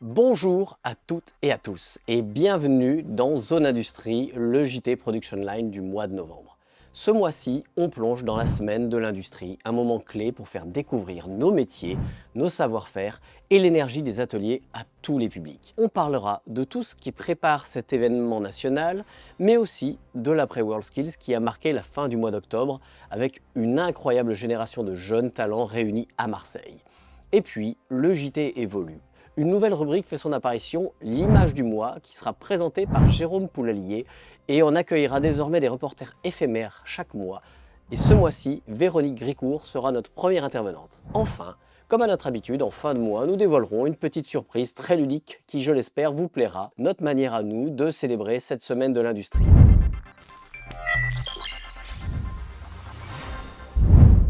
Bonjour à toutes et à tous et bienvenue dans Zone Industrie, le JT Production Line du mois de novembre. Ce mois-ci, on plonge dans la semaine de l'industrie, un moment clé pour faire découvrir nos métiers, nos savoir-faire et l'énergie des ateliers à tous les publics. On parlera de tout ce qui prépare cet événement national, mais aussi de l'après WorldSkills qui a marqué la fin du mois d'octobre avec une incroyable génération de jeunes talents réunis à Marseille. Et puis, le JT évolue. Une nouvelle rubrique fait son apparition, l'image du mois, qui sera présentée par Jérôme Poulalier et on accueillera désormais des reporters éphémères chaque mois. Et ce mois-ci, Véronique Gricourt sera notre première intervenante. Enfin, comme à notre habitude, en fin de mois, nous dévoilerons une petite surprise très ludique qui, je l'espère, vous plaira, notre manière à nous de célébrer cette semaine de l'industrie.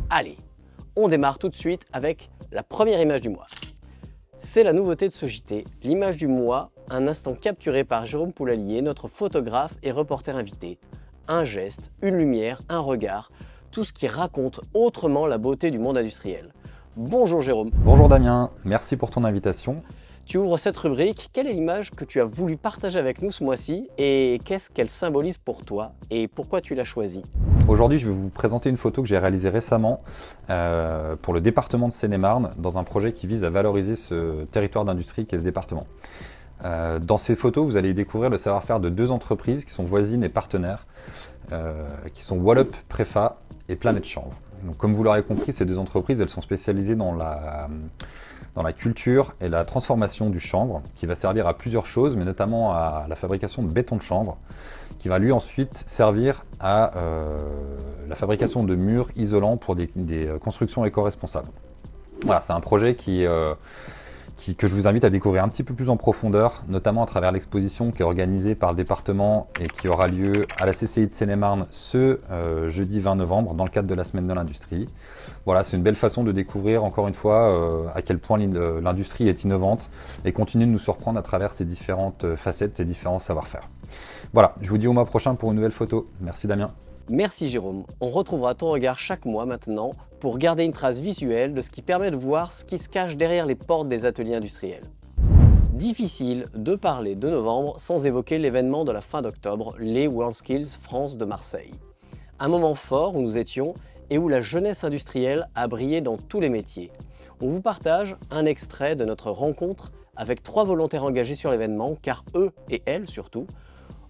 Allez, on démarre tout de suite avec la première image du mois. C'est la nouveauté de ce JT, l'image du mois, un instant capturé par Jérôme Poulalier, notre photographe et reporter invité. Un geste, une lumière, un regard, tout ce qui raconte autrement la beauté du monde industriel. Bonjour Jérôme. Bonjour Damien, merci pour ton invitation. Tu ouvres cette rubrique, quelle est l'image que tu as voulu partager avec nous ce mois-ci et qu'est-ce qu'elle symbolise pour toi et pourquoi tu l'as choisie? Aujourd'hui, je vais vous présenter une photo que j'ai réalisée récemment pour le département de Seine-et-Marne dans un projet qui vise à valoriser ce territoire d'industrie qu'est ce département. Dans ces photos, vous allez découvrir le savoir-faire de deux entreprises qui sont voisines et partenaires, qui sont Wallup Préfa et Planète Chanvre. Donc, comme vous l'aurez compris, ces deux entreprises, elles sont spécialisées dans la culture et la transformation du chanvre, qui va servir à plusieurs choses, mais notamment à la fabrication de béton de chanvre, qui va lui ensuite servir à la fabrication de murs isolants pour des constructions éco-responsables. Voilà, c'est un projet que je vous invite à découvrir un petit peu plus en profondeur, notamment à travers l'exposition qui est organisée par le département et qui aura lieu à la CCI de Seine-et-Marne ce jeudi 20 novembre dans le cadre de la Semaine de l'Industrie. Voilà, c'est une belle façon de découvrir encore une fois à quel point l'industrie est innovante et continue de nous surprendre à travers ses différentes facettes, ses différents savoir-faire. Voilà, je vous dis au mois prochain pour une nouvelle photo. Merci Damien. Merci Jérôme. On retrouvera ton regard chaque mois maintenant pour garder une trace visuelle de ce qui permet de voir ce qui se cache derrière les portes des ateliers industriels. Difficile de parler de novembre sans évoquer l'événement de la fin d'octobre, les WorldSkills France de Marseille. Un moment fort où nous étions et où la jeunesse industrielle a brillé dans tous les métiers. On vous partage un extrait de notre rencontre avec 3 volontaires engagés sur l'événement car eux et elles surtout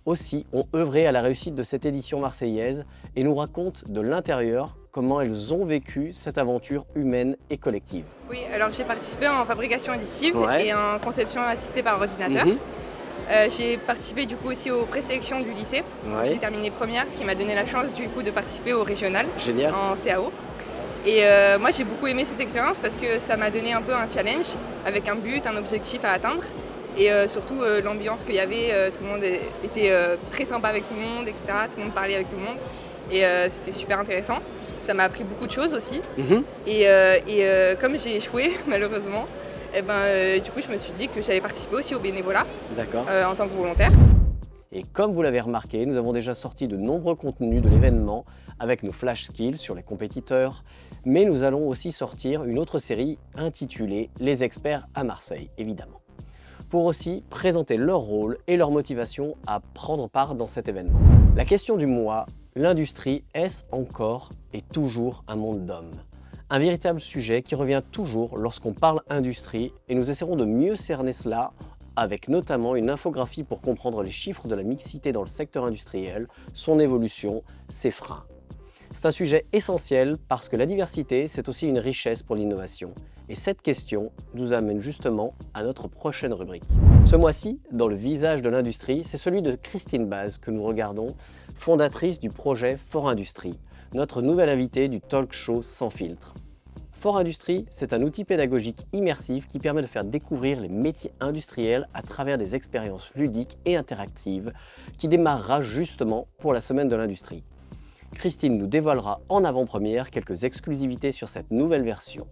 aussi ont œuvré à la réussite de cette édition marseillaise et nous racontent de l'intérieur comment elles ont vécu cette aventure humaine et collective. Oui, alors j'ai participé en fabrication additive et en conception assistée par ordinateur. J'ai participé du coup aussi aux présélections du lycée. J'ai terminé première, ce qui m'a donné la chance du coup de participer au régional. Génial. En CAO. Et moi j'ai beaucoup aimé cette expérience parce que ça m'a donné un peu un challenge avec un but, un objectif à atteindre. Et surtout l'ambiance qu'il y avait, tout le monde était très sympa avec tout le monde, etc. Tout le monde parlait avec tout le monde. Et c'était super intéressant. Ça m'a appris beaucoup de choses aussi. Et comme j'ai échoué malheureusement, du coup je me suis dit que j'allais participer aussi au bénévolat en tant que volontaire. Et comme vous l'avez remarqué, nous avons déjà sorti de nombreux contenus de l'événement avec nos flash skills sur les compétiteurs, mais nous allons aussi sortir une autre série intitulée « Les experts à Marseille », évidemment, pour aussi présenter leur rôle et leur motivation à prendre part dans cet événement. La question du mois, l'industrie, est-ce encore et toujours un monde d'hommes? Un véritable sujet qui revient toujours lorsqu'on parle industrie et nous essaierons de mieux cerner cela avec notamment une infographie pour comprendre les chiffres de la mixité dans le secteur industriel, son évolution, ses freins. C'est un sujet essentiel parce que la diversité, c'est aussi une richesse pour l'innovation. Et cette question nous amène justement à notre prochaine rubrique. Ce mois-ci, dans le visage de l'industrie, c'est celui de Christine Baz que nous regardons, fondatrice du projet Fort Industrie, notre nouvelle invitée du talk show Sans filtre. Fort Industrie, c'est un outil pédagogique immersif qui permet de faire découvrir les métiers industriels à travers des expériences ludiques et interactives qui démarrera justement pour la semaine de l'industrie. Christine nous dévoilera en avant-première quelques exclusivités sur cette nouvelle version.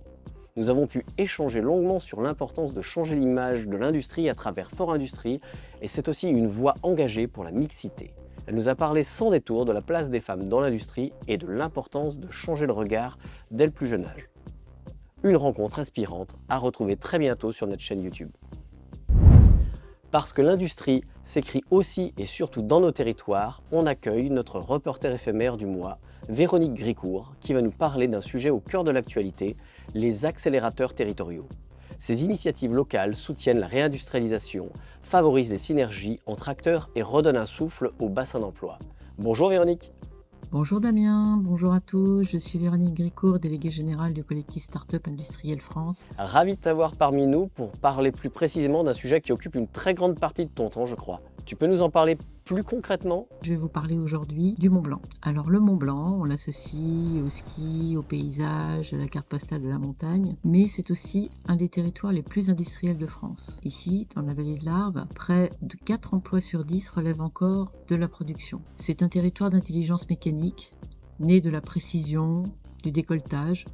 Nous avons pu échanger longuement sur l'importance de changer l'image de l'industrie à travers Fort Industrie et c'est aussi une voix engagée pour la mixité. Elle nous a parlé sans détour de la place des femmes dans l'industrie et de l'importance de changer le regard dès le plus jeune âge. Une rencontre inspirante à retrouver très bientôt sur notre chaîne YouTube. Parce que l'industrie s'écrit aussi et surtout dans nos territoires, on accueille notre reporter éphémère du mois, Véronique Gricourt, qui va nous parler d'un sujet au cœur de l'actualité, les accélérateurs territoriaux. Ces initiatives locales soutiennent la réindustrialisation, favorisent les synergies entre acteurs et redonnent un souffle au bassin d'emploi. Bonjour Véronique. Bonjour Damien, bonjour à tous, je suis Véronique Gricourt, déléguée générale du collectif Startup Industrielle France. Ravi de t'avoir parmi nous pour parler plus précisément d'un sujet qui occupe une très grande partie de ton temps, je crois. Tu peux nous en parler plus concrètement ? Je vais vous parler aujourd'hui du Mont Blanc. Alors le Mont Blanc, on l'associe au ski, au paysage, à la carte postale de la montagne, mais c'est aussi un des territoires les plus industriels de France. Ici, dans la vallée de l'Arve, près de 4 emplois sur 10 relèvent encore de la production. C'est un territoire d'intelligence mécanique, né de la précision, du décolletage,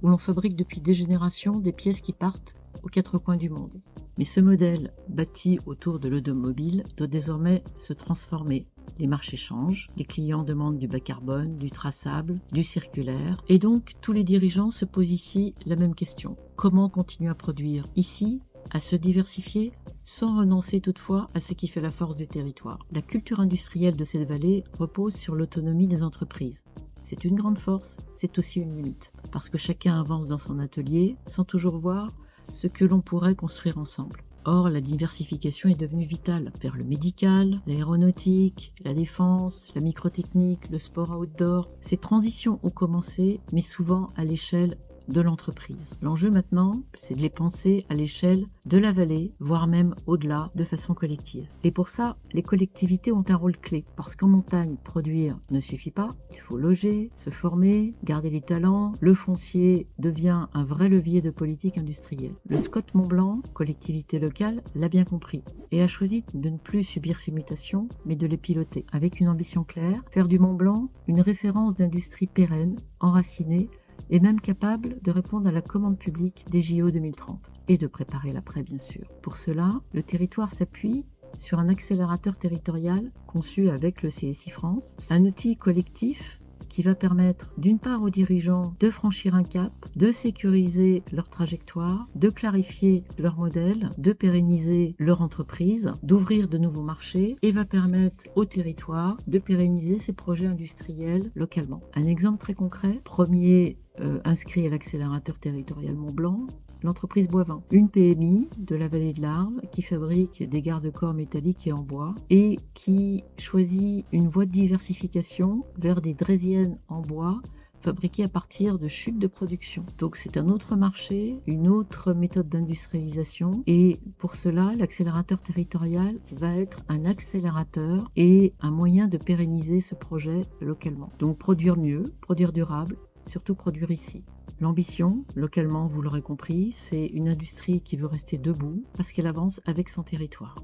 où l'on fabrique depuis des générations des pièces qui partent aux 4 coins du monde. Mais ce modèle, bâti autour de l'automobile, doit désormais se transformer. Les marchés changent, les clients demandent du bas carbone, du traçable, du circulaire, et donc tous les dirigeants se posent ici la même question. Comment continuer à produire ici, à se diversifier, sans renoncer toutefois à ce qui fait la force du territoire. La culture industrielle de cette vallée repose sur l'autonomie des entreprises. C'est une grande force, c'est aussi une limite, parce que chacun avance dans son atelier sans toujours voir ce que l'on pourrait construire ensemble. Or, la diversification est devenue vitale vers le médical, l'aéronautique, la défense, la microtechnique, le sport outdoor. Ces transitions ont commencé, mais souvent à l'échelle de l'entreprise. L'enjeu maintenant, c'est de les penser à l'échelle de la vallée, voire même au-delà, de façon collective. Et pour ça, les collectivités ont un rôle clé, parce qu'en montagne, produire ne suffit pas. Il faut loger, se former, garder les talents. Le foncier devient un vrai levier de politique industrielle. Le SCOT Mont-Blanc, collectivité locale, l'a bien compris et a choisi de ne plus subir ces mutations, mais de les piloter. Avec une ambition claire, faire du Mont-Blanc une référence d'industrie pérenne, enracinée, et même capable de répondre à la commande publique des JO 2030 et de préparer l'après bien sûr. Pour cela, le territoire s'appuie sur un accélérateur territorial conçu avec le CSI France, un outil collectif qui va permettre d'une part aux dirigeants de franchir un cap, de sécuriser leur trajectoire, de clarifier leur modèle, de pérenniser leur entreprise, d'ouvrir de nouveaux marchés et va permettre au territoire de pérenniser ses projets industriels localement. Un exemple très concret, premier inscrit à l'accélérateur territorial Mont-Blanc, l'entreprise Boivin, une PMI de la vallée de l'Arve qui fabrique des garde-corps métalliques et en bois et qui choisit une voie de diversification vers des draisiennes en bois fabriquées à partir de chutes de production. Donc c'est un autre marché, une autre méthode d'industrialisation et pour cela l'accélérateur territorial va être un accélérateur et un moyen de pérenniser ce projet localement. Donc produire mieux, produire durable, surtout produire ici. L'ambition, localement, vous l'aurez compris, c'est une industrie qui veut rester debout parce qu'elle avance avec son territoire.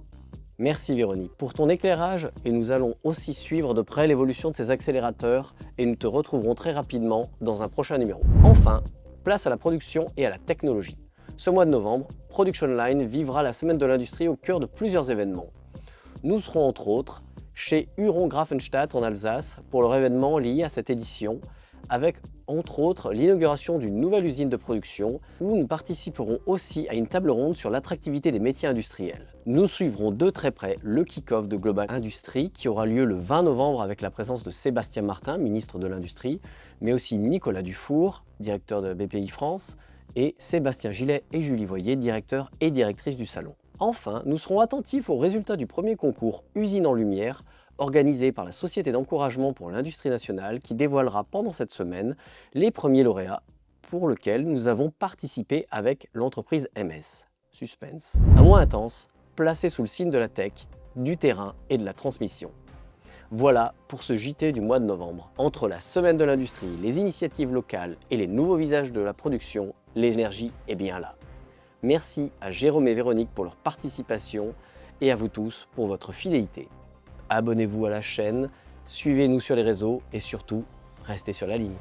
Merci Véronique pour ton éclairage et nous allons aussi suivre de près l'évolution de ces accélérateurs et nous te retrouverons très rapidement dans un prochain numéro. Enfin, place à la production et à la technologie. Ce mois de novembre, Production Line vivra la semaine de l'industrie au cœur de plusieurs événements. Nous serons entre autres chez Huron Grafenstadt en Alsace pour leur événement lié à cette édition avec entre autres l'inauguration d'une nouvelle usine de production où nous participerons aussi à une table ronde sur l'attractivité des métiers industriels. Nous suivrons de très près le kick-off de Global Industrie qui aura lieu le 20 novembre avec la présence de Sébastien Martin, ministre de l'Industrie, mais aussi Nicolas Dufour, directeur de BPI France, et Sébastien Gillet et Julie Voyer, directeur et directrice du salon. Enfin, nous serons attentifs aux résultats du premier concours Usine en Lumière, organisé par la Société d'encouragement pour l'industrie nationale qui dévoilera pendant cette semaine les premiers lauréats pour lesquels nous avons participé avec l'entreprise MS. Suspense. Un mois intense, placé sous le signe de la tech, du terrain et de la transmission. Voilà pour ce JT du mois de novembre. Entre la semaine de l'industrie, les initiatives locales et les nouveaux visages de la production, l'énergie est bien là. Merci à Jérôme et Véronique pour leur participation et à vous tous pour votre fidélité. Abonnez-vous à la chaîne, suivez-nous sur les réseaux et surtout, restez sur la ligne.